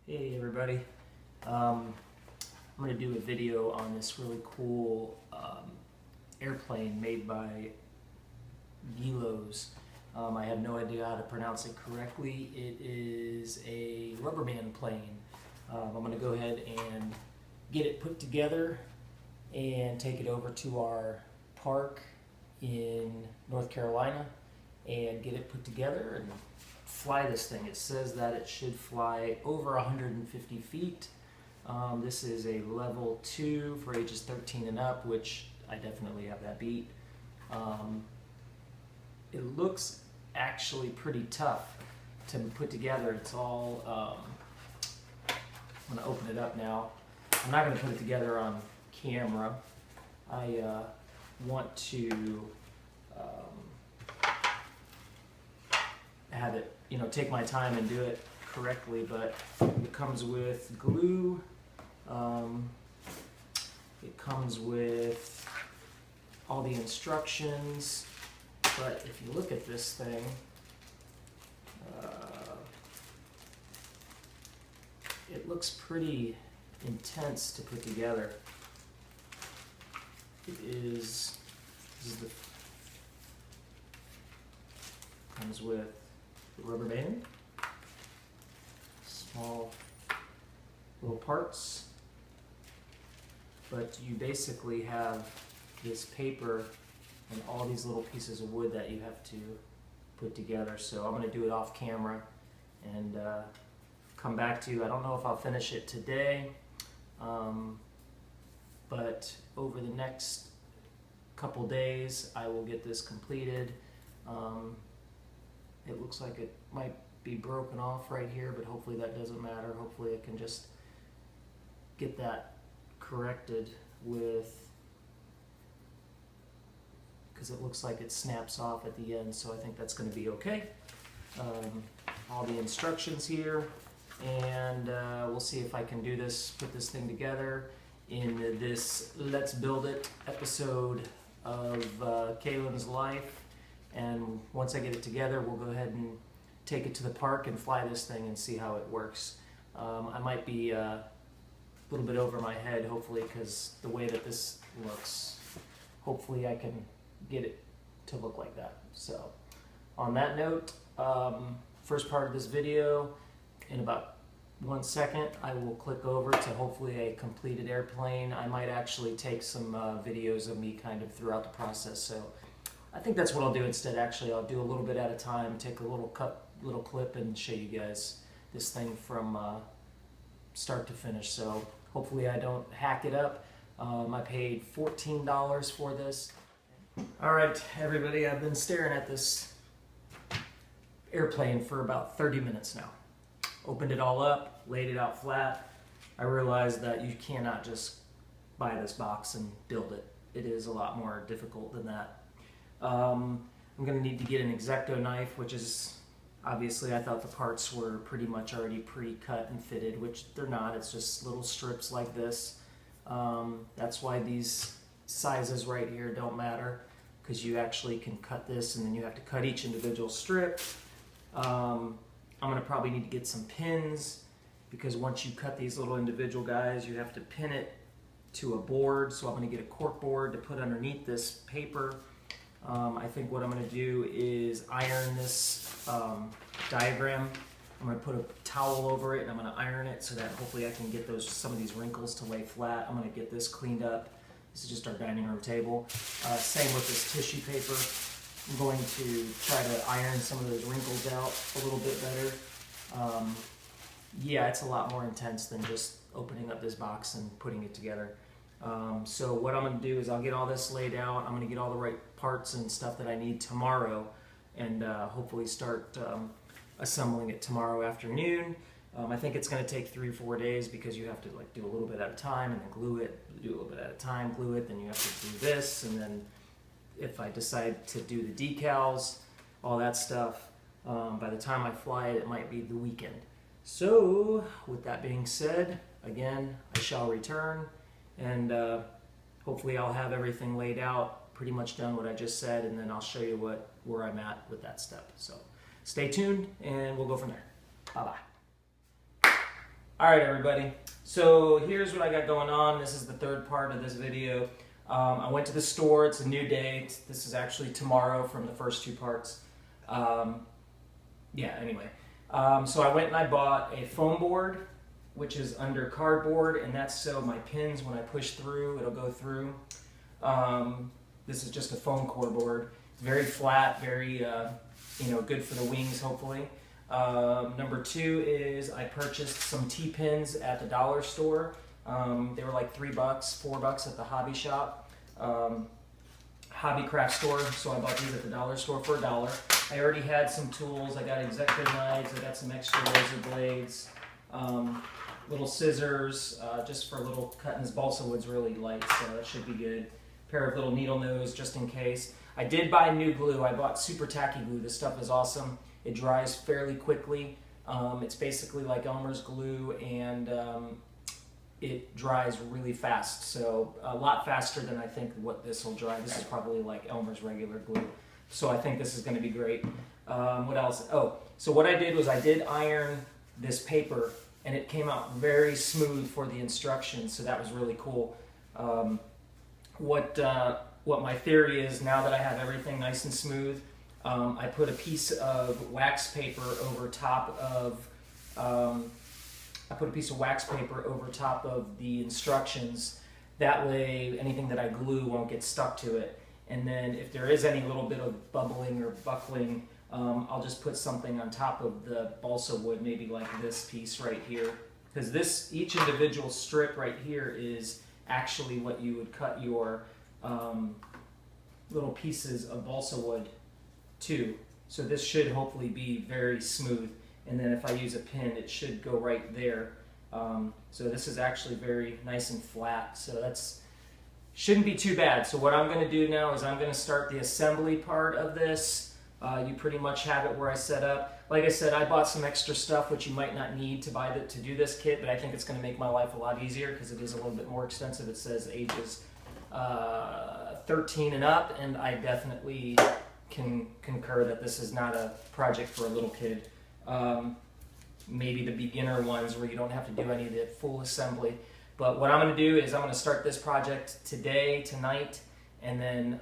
Hey everybody, I'm going to do a video on this really cool airplane made by Guillow's. I have no idea how to pronounce it correctly. It is a rubber band plane. I'm going to go ahead and get it put together and take it over to our park in North Carolina and get it put together and fly this thing. It says that it should fly over 150 feet. This is a level 2 for ages 13 and up, which I definitely have that beat. It looks actually pretty tough to put together. It's all, I'm going to open it up now. I'm not going to put it together on camera. I want to have it, take my time and do it correctly, but it comes with glue. It comes with all the instructions, but if you look at this thing, it looks pretty intense to put together. This is the, comes with the rubber band, small little parts, but you basically have this paper and all these little pieces of wood that you have to put together. So I'm going to do it off camera and come back to you. I don't know if I'll finish it today, but over the next couple days I will get this completed. It looks like it might be broken off right here, but hopefully that doesn't matter. Hopefully I can just get that corrected with, because it looks like it snaps off at the end, so I think that's going to be okay. All the instructions here, and we'll see if I can do this, put this thing together in this Let's Build It episode of Kaylin's life. And once I get it together, we'll go ahead and take it to the park and fly this thing and see how it works. I might be a little bit over my head, hopefully, because the way that this looks, hopefully I can get it to look like that. So on that note, first part of this video, in about 1 second, I will click over to hopefully a completed airplane. I might actually take some videos of me kind of throughout the process. So I think that's what I'll do instead. Actually, I'll do a little bit at a time, take a little clip and show you guys this thing from start to finish. So hopefully I don't hack it up. I paid $14 for this. Alright everybody, I've been staring at this airplane for about 30 minutes now. Opened it all up, laid it out flat. I realized that you cannot just buy this box and build it. It is a lot more difficult than that. I'm going to need to get an X-Acto knife, which is, obviously I thought the parts were pretty much already pre-cut and fitted, which they're not. It's just little strips like this. That's why these sizes right here don't matter, because you actually can cut this and then you have to cut each individual strip. I'm going to probably need to get some pins, because once you cut these little individual guys, you have to pin it to a board. So I'm going to get a cork board to put underneath this paper. I think what I'm going to do is iron this diagram. I'm going to put a towel over it and I'm going to iron it so that hopefully I can get some of these wrinkles to lay flat. I'm going to get this cleaned up. This is just our dining room table. Same with this tissue paper. I'm going to try to iron some of those wrinkles out a little bit better. Yeah, it's a lot more intense than just opening up this box and putting it together. So what I'm going to do is I'll get all this laid out. I'm going to get all the right parts and stuff that I need tomorrow, and hopefully start assembling it tomorrow afternoon. I think it's going to take 3 or 4 days, because you have to do a little bit at a time and then glue it, do a little bit at a time, glue it, then you have to do this, and then if I decide to do the decals, all that stuff, by the time I fly it, it might be the weekend. So with that being said, again, I shall return, and hopefully I'll have everything laid out, pretty much done what I just said, and then I'll show you where I'm at with that step. So stay tuned and we'll go from there. Bye-bye. All right, everybody. So here's what I got going on. This is the third part of this video. I went to the store. It's a new day. This is actually tomorrow from the first two parts. So I went and I bought a foam board, which is under cardboard, and that's so my pins, when I push through, it'll go through. This is just a foam core board. It's very flat, very good for the wings, hopefully. Number two is I purchased some T-pins at the dollar store. They were like $3, $4 at the hobby shop, hobby craft store. So I bought these at the dollar store for $1. I already had some tools. I got X-Acto knives. I got some extra razor blades, little scissors, just for little cutting. This balsa wood's really light, so that should be good. Pair of little needle nose just in case. I did buy new glue. I bought super tacky glue. This stuff is awesome. It dries fairly quickly. It's basically like Elmer's glue, and it dries really fast. So a lot faster than I think what this will dry. This is probably like Elmer's regular glue. So I think this is going to be great. What else? Oh, so what I did was I did iron this paper, and it came out very smooth for the instructions. So that was really cool. What my theory is, now that I have everything nice and smooth, I put a piece of wax paper over top of the instructions. That way anything that I glue won't get stuck to it. And then if there is any little bit of bubbling or buckling, I'll just put something on top of the balsa wood, maybe like this piece right here. Because each individual strip right here is actually what you would cut your little pieces of balsa wood to. So this should hopefully be very smooth, and then if I use a pin, it should go right there. So this is actually very nice and flat, so that's shouldn't be too bad. So what I'm going to do now is I'm going to start the assembly part of this. You pretty much have it where I set up. Like I said, I bought some extra stuff which you might not need to do this kit, but I think it's going to make my life a lot easier because it is a little bit more extensive. It says ages 13 and up, and I definitely can concur that this is not a project for a little kid. Maybe the beginner ones where you don't have to do any of the full assembly. But what I'm going to do is I'm going to start this project tonight, and then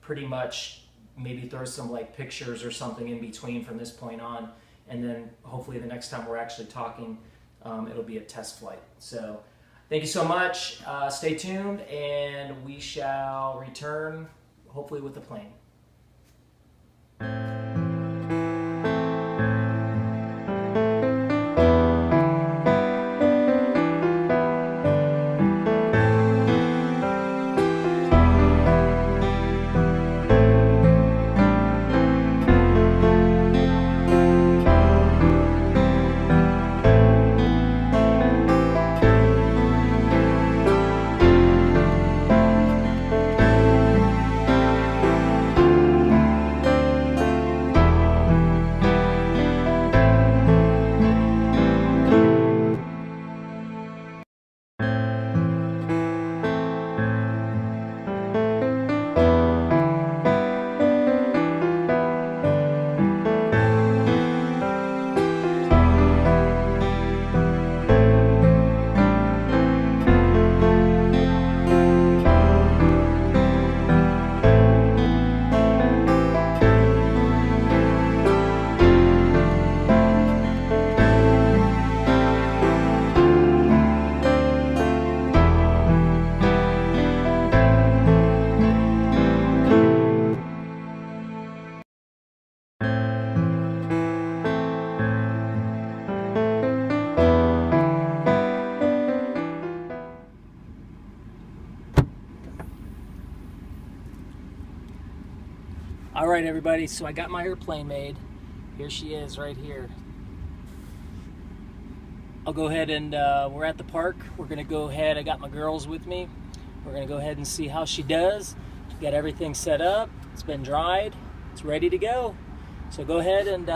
pretty much maybe throw some like pictures or something in between from this point on, and then hopefully the next time we're actually talking, it'll be a test flight. So thank you so much. Stay tuned, and we shall return hopefully with the plane. All right, everybody, so I got my airplane made. Here she is right here. I'll go ahead and we're at the park. We're gonna go ahead, I got my girls with me. We're gonna go ahead and see how she does. Got everything set up, it's been dried, it's ready to go. So go ahead and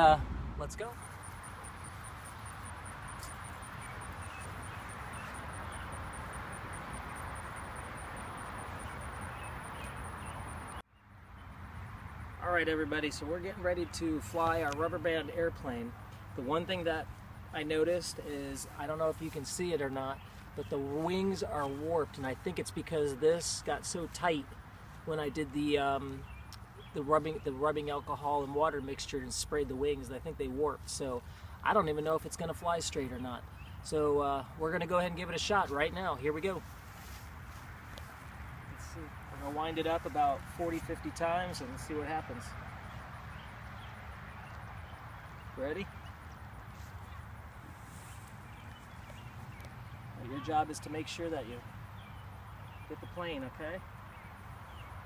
let's go. All right, everybody, so we're getting ready to fly our rubber band airplane. The one thing that I noticed is, I don't know if you can see it or not, but the wings are warped, and I think it's because this got so tight when I did the rubbing alcohol and water mixture and sprayed the wings. I think they warped, so I don't even know if it's going to fly straight or not. So we're going to go ahead and give it a shot right now. Here we go. Let's see. We're going to wind it up about 40-50 times and see what happens. Ready? Your job is to make sure that you get the plane, okay?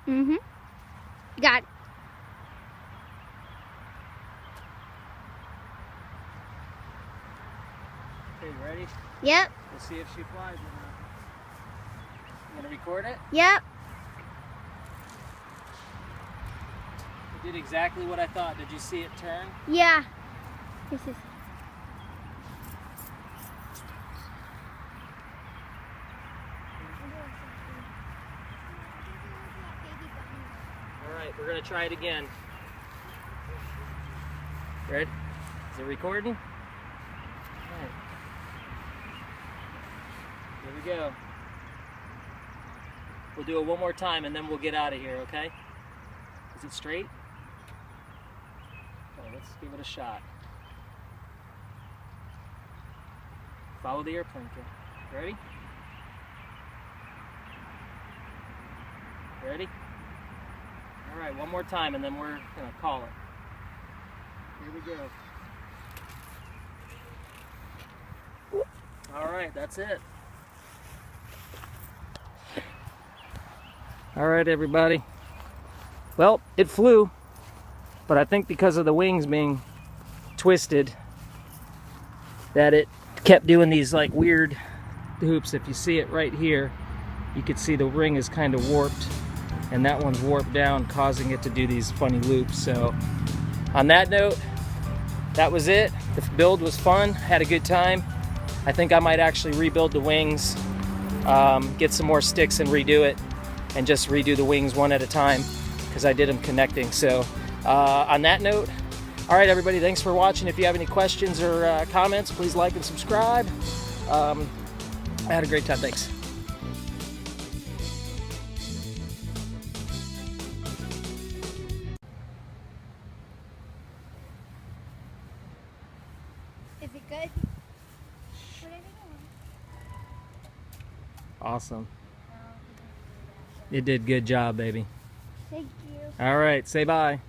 Mm-hmm. Got it. Okay, ready? Yep. We'll see if she flies or not. You gonna record it? Yep. You did exactly what I thought. Did you see it turn? Yeah. This is. Alright, we're gonna try it again. Ready? Is it recording? Alright. Here we go. We'll do it one more time and then we'll get out of here, okay? Is it straight? Okay, let's give it a shot. Follow the airplane, kid. Ready? Ready? Alright, one more time and then we're gonna call it. Here we go. Alright, that's it. Alright, everybody. Well, it flew, but I think because of the wings being twisted, that it kept doing these like weird hoops. If you see it right here, you can see the ring is kind of warped, and that one's warped down, causing it to do these funny loops. So on that note, that was it. The build was fun, had a good time. I think I might actually rebuild the wings, get some more sticks and redo it, and just redo the wings one at a time, because I did them connecting. So on that note, all right, everybody, thanks for watching. If you have any questions or comments, please like and subscribe. I had a great time. Thanks. Is it good? Awesome. It did good job, baby. Thank you. All right, say bye.